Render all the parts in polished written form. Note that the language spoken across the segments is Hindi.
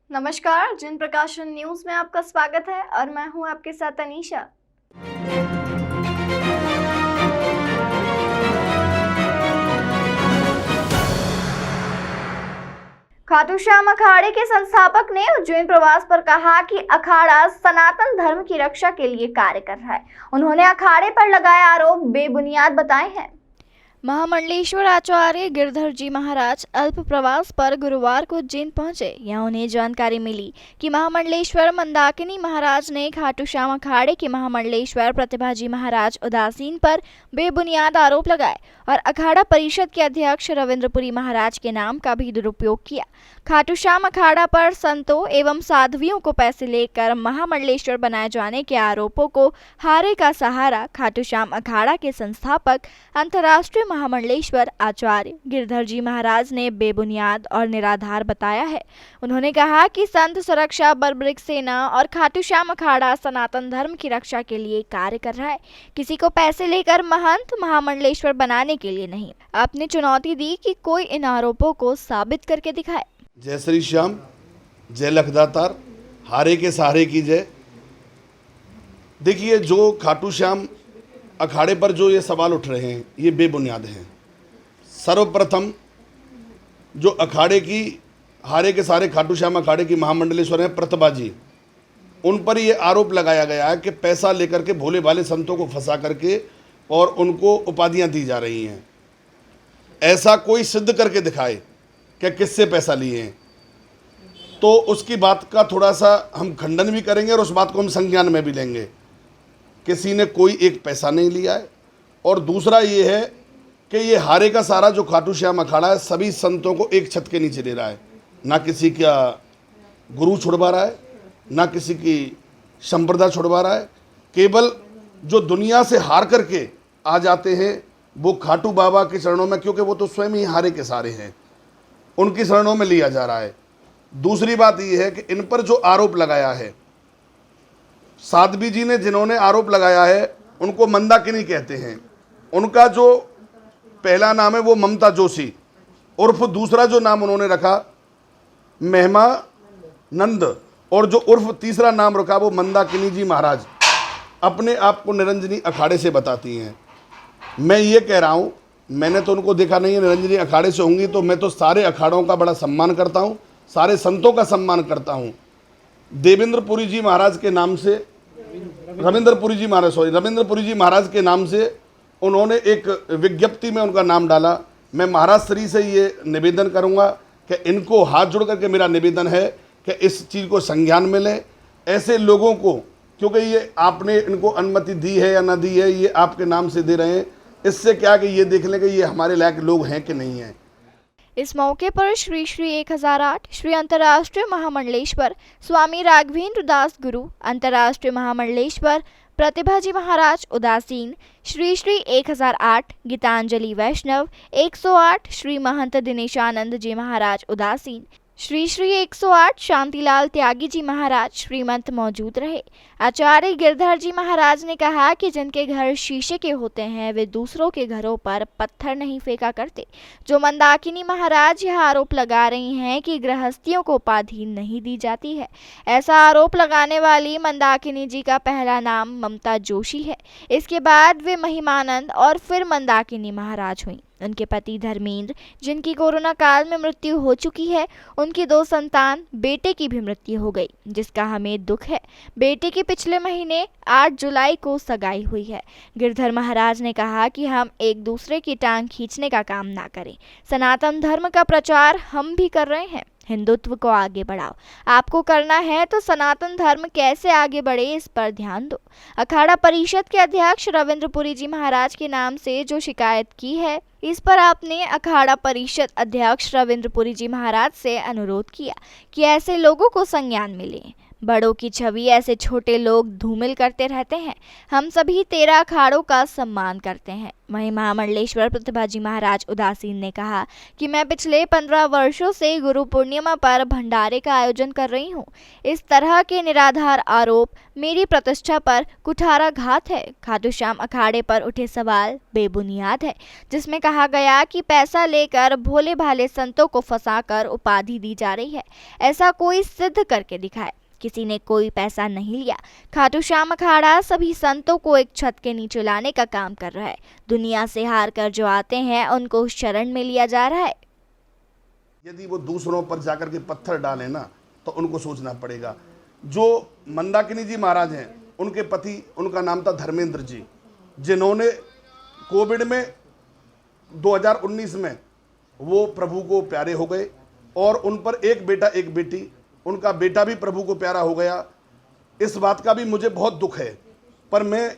नमस्कार, जिन प्रकाशन न्यूज में आपका स्वागत है और मैं हूं आपके साथ अनीशा। खाटू श्याम अखाड़े के संस्थापक ने उज्जैन प्रवास पर कहा कि अखाड़ा सनातन धर्म की रक्षा के लिए कार्य कर रहा है। उन्होंने अखाड़े पर लगाए आरोप बेबुनियाद बताए हैं। महामंडलेश्वर आचार्य गिरधर जी महाराज अल्प प्रवास पर गुरुवार को उज्जैन पहुंचे। यहां उन्हें जानकारी मिली कि महामंडलेश्वर मंदाकिनी महाराज ने खाटू श्याम अखाड़े के महामंडलेश्वर प्रतिभा जी महाराज उदासीन पर बेबुनियाद आरोप लगाए और अखाड़ा परिषद के अध्यक्ष रविंद्रपुरी महाराज के नाम का भी दुरुपयोग किया। खाटू श्याम अखाड़ा पर संतों एवं साध्वियों को पैसे लेकर महामंडलेश्वर बनाए जाने के आरोपों को हारे का सहारा खाटू श्याम अखाड़ा के संस्थापक अंतर्राष्ट्रीय महामंडलेश्वर आचार्य गिरधर जी महाराज ने बेबुनियाद और निराधार बताया है। उन्होंने कहा कि संत सुरक्षा बर्बरिक सेना और खाटू श्याम अखाड़ा सनातन धर्म की रक्षा के लिए कार्य कर रहा है, किसी को पैसे लेकर महंत महामंडलेश्वर बनाने के लिए नहीं। आपने चुनौती दी कि कोई इन आरोपों को साबित करके दिखाए। जय श्री श्याम, जय लखदातार, हारे के सहारे की जय। देखिए, जो खाटू श्याम अखाड़े पर जो ये सवाल उठ रहे हैं ये बेबुनियाद हैं। सर्वप्रथम जो अखाड़े की हारे के सारे खाटू श्याम अखाड़े की महामंडलेश्वर हैं प्रतिभा जी, उन पर ये आरोप लगाया गया है कि पैसा लेकर के भोले भाले संतों को फंसा करके और उनको उपाधियां दी जा रही हैं। ऐसा कोई सिद्ध करके दिखाए कि किससे पैसा लिए हैं, तो उसकी बात का थोड़ा सा हम खंडन भी करेंगे और उस बात को हम संज्ञान में भी लेंगे। किसी ने कोई एक पैसा नहीं लिया है। और दूसरा ये है कि ये हारे का सारा जो खाटू श्याम अखाड़ा है सभी संतों को एक छत के नीचे ले रहा है। ना किसी का गुरु छुड़वा रहा है, ना किसी की संप्रदाय छुड़वा रहा है। केवल जो दुनिया से हार करके आ जाते हैं वो खाटू बाबा के चरणों में, क्योंकि वो तो स्वयं ही हारे के सारे हैं, उनकी शरणों में लिया जा रहा है। दूसरी बात यह है कि इन पर जो आरोप लगाया है, साध्वी जी ने जिन्होंने आरोप लगाया है उनको मंदाकिनी कहते हैं। उनका जो पहला नाम है वो ममता जोशी, उर्फ दूसरा जो नाम उन्होंने रखा महिमा नंद, और जो उर्फ तीसरा नाम रखा वो मंदाकिनी जी महाराज अपने आप को निरंजनी अखाड़े से बताती हैं। मैं ये कह रहा हूँ, मैंने तो उनको देखा नहीं है, निरंजनी अखाड़े से होंगी तो मैं तो सारे अखाड़ों का बड़ा सम्मान करता हूँ, सारे संतों का सम्मान करता हूँ। रविंद्रपुरी जी महाराज के नाम से के नाम से उन्होंने एक विज्ञप्ति में उनका नाम डाला। मैं महाराज श्री से ये निवेदन करूंगा कि इनको हाथ जोड़ करके मेरा निवेदन है कि इस चीज़ को संज्ञान में लें। ऐसे लोगों को, क्योंकि ये आपने इनको अनुमति दी है या ना दी है, ये आपके नाम से दे रहे हैं, इससे क्या कि ये देख लें कि ये हमारे लायक लोग हैं कि नहीं हैं। इस मौके पर श्री श्री 1008 श्री अंतर्राष्ट्रीय महामंडलेश्वर स्वामी राघवेंद्र दास गुरु अंतर्राष्ट्रीय महामंडलेश्वर प्रतिभा जी महाराज उदासीन, श्री श्री 1008 गीतांजलि वैष्णव 108 श्री महंत दिनेशानंद जी महाराज उदासीन, श्री श्री 108 शांतिलाल त्यागी जी महाराज श्रीमंत मौजूद रहे। आचार्य गिरधर जी महाराज ने कहा कि जिनके घर शीशे के होते हैं वे दूसरों के घरों पर पत्थर नहीं फेंका करते। जो मंदाकिनी महाराज यह आरोप लगा रही हैं कि गृहस्थियों को उपाधि नहीं दी जाती है, ऐसा आरोप लगाने वाली मंदाकिनी जी का पहला नाम ममता जोशी है। इसके बाद वे महिमानंद और फिर मंदाकिनी महाराज हुई। उनके पति धर्मेंद्र, जिनकी कोरोना काल में मृत्यु हो चुकी है, उनकी 2 संतान, बेटे की भी मृत्यु हो गई, जिसका हमें दुख है। बेटे की पिछले महीने 8 जुलाई को सगाई हुई है। गिरधर महाराज ने कहा कि हम एक दूसरे की टांग खींचने का काम ना करें। सनातन धर्म का प्रचार हम भी कर रहे हैं। हिंदुत्व को आगे बढ़ाओ। आपको करना है तो सनातन धर्म कैसे आगे बढ़े इस पर ध्यान दो। अखाड़ा परिषद के अध्यक्ष रविंद्रपुरी जी महाराज के नाम से जो शिकायत की है, इस पर आपने अखाड़ा परिषद अध्यक्ष रविंद्रपुरी जी महाराज से अनुरोध किया कि ऐसे लोगों को संज्ञान में लें। बड़ों की छवि ऐसे छोटे लोग धूमिल करते रहते हैं। हम सभी 13 अखाड़ों का सम्मान करते हैं। वहीं महामंडलेश्वर प्रतिभाजी महाराज उदासीन ने कहा कि मैं पिछले 15 वर्षों से गुरु पूर्णिमा पर भंडारे का आयोजन कर रही हूं। इस तरह के निराधार आरोप मेरी प्रतिष्ठा पर कुठाराघात है। खाटू श्याम अखाड़े पर उठे सवाल बेबुनियाद है, जिसमें कहा गया कि पैसा लेकर भोले भाले संतों को फंसाकर उपाधि दी जा रही है। ऐसा कोई सिद्ध करके दिखाए। किसी ने कोई पैसा नहीं लिया। खाटू श्याम अखाड़ा सभी संतों को एक छत के नीचे लाने का काम कर रहा है। दुनिया से हार कर जो आते हैं उनको उस शरण में लिया जा रहा है। यदि वो दूसरों पर जाकर के पत्थर डालें ना, तो उनको सोचना पड़ेगा। जो मंदाकिनी जी महाराज हैं, उनके पति, उनका नाम था धर्मेंद्र जी, जिन्होंने कोविड में 2019 में वो प्रभु को प्यारे हो गए और उन पर एक बेटा एक बेटी, उनका बेटा भी प्रभु को प्यारा हो गया। इस बात का भी मुझे बहुत दुख है। पर मैं,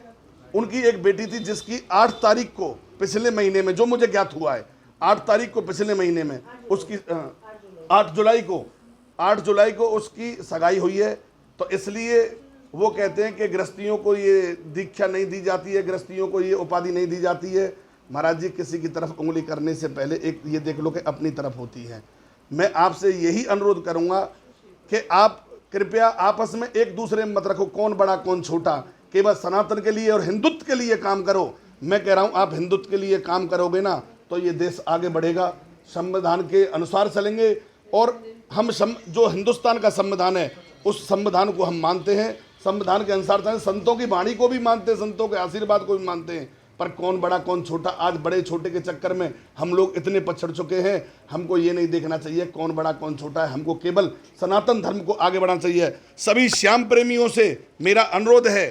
उनकी एक बेटी थी जिसकी 8 तारीख को पिछले महीने में, जो मुझे ज्ञात हुआ है, 8 तारीख को पिछले महीने में उसकी 8 जुलाई को उसकी सगाई हुई है। तो इसलिए वो कहते हैं कि गृहस्थियों को ये दीक्षा नहीं दी जाती है, गृहस्थियों को ये उपाधि नहीं दी जाती है। महाराज जी, किसी की तरफ उंगली करने से पहले एक ये देख लो कि अपनी तरफ होती है। मैं आपसे यही अनुरोध करूंगा कि आप कृपया आपस में एक दूसरे में मत रखो कौन बड़ा कौन छोटा। केवल सनातन के लिए और हिंदुत्व के लिए काम करो। मैं कह रहा हूं, आप हिंदुत्व के लिए काम करोगे ना, तो ये देश आगे बढ़ेगा। संविधान के अनुसार चलेंगे और हम जो हिंदुस्तान का संविधान है, उस संविधान को हम मानते हैं। संविधान के अनुसार चलें, संतों की वाणी को भी मानते हैं, संतों के आशीर्वाद को भी मानते हैं। पर कौन बड़ा कौन छोटा, आज बड़े छोटे के चक्कर में हम लोग इतने पछड़ चुके हैं। हमको ये नहीं देखना चाहिए कौन बड़ा कौन छोटा है। हमको केवल सनातन धर्म को आगे बढ़ाना चाहिए। सभी श्याम प्रेमियों से मेरा अनुरोध है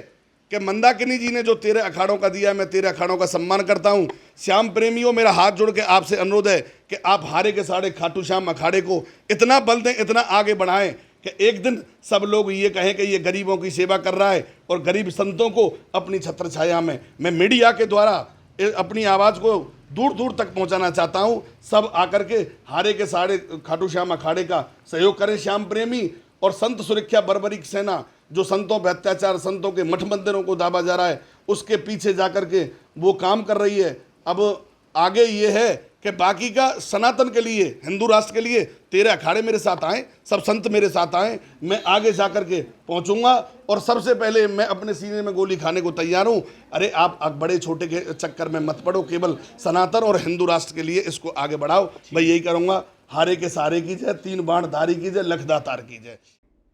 कि मंदाकिनी जी ने जो 13 अखाड़ों का दिया, मैं 13 अखाड़ों का सम्मान करता हूं। श्याम प्रेमियों, मेरा हाथ जोड़ के आपसे अनुरोध है कि आप हारे के सारे खाटू श्याम अखाड़े को इतना बल दें, इतना आगे बढ़ाएं कि एक दिन सब लोग ये कहें कि ये गरीबों की सेवा कर रहा है और गरीब संतों को अपनी छत्र छाया में, मैं मीडिया के द्वारा अपनी आवाज़ को दूर दूर तक पहुंचाना चाहता हूं। सब आकर के हारे के सारे खाटू श्याम अखाड़े का सहयोग करें। श्याम प्रेमी और संत सुरक्षा बर्बरी सेना, जो संतों पर अत्याचार, संतों के मठ मंदिरों को दाबा जा रहा है, उसके पीछे जाकर के वो काम कर रही है। अब आगे ये है कि बाकी का सनातन के लिए, हिंदू राष्ट्र के लिए 13 अखाड़े मेरे साथ आए, सब संत मेरे साथ आए। मैं आगे जाकर के पहुंचूंगा और सबसे पहले मैं अपने सीने में गोली खाने को तैयार हूं। अरे आप बड़े छोटे के चक्कर में मत पड़ो, केवल सनातन और हिंदू राष्ट्र के लिए इसको आगे बढ़ाओ। मैं यही करूंगा। हारे के सारे की जय, 3 बाण धारी की जय, लखदातार की जय।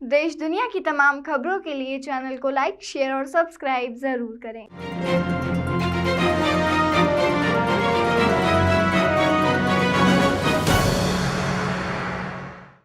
देश दुनिया की तमाम खबरों के लिए चैनल को लाइक, शेयर और सब्सक्राइब जरूर करें।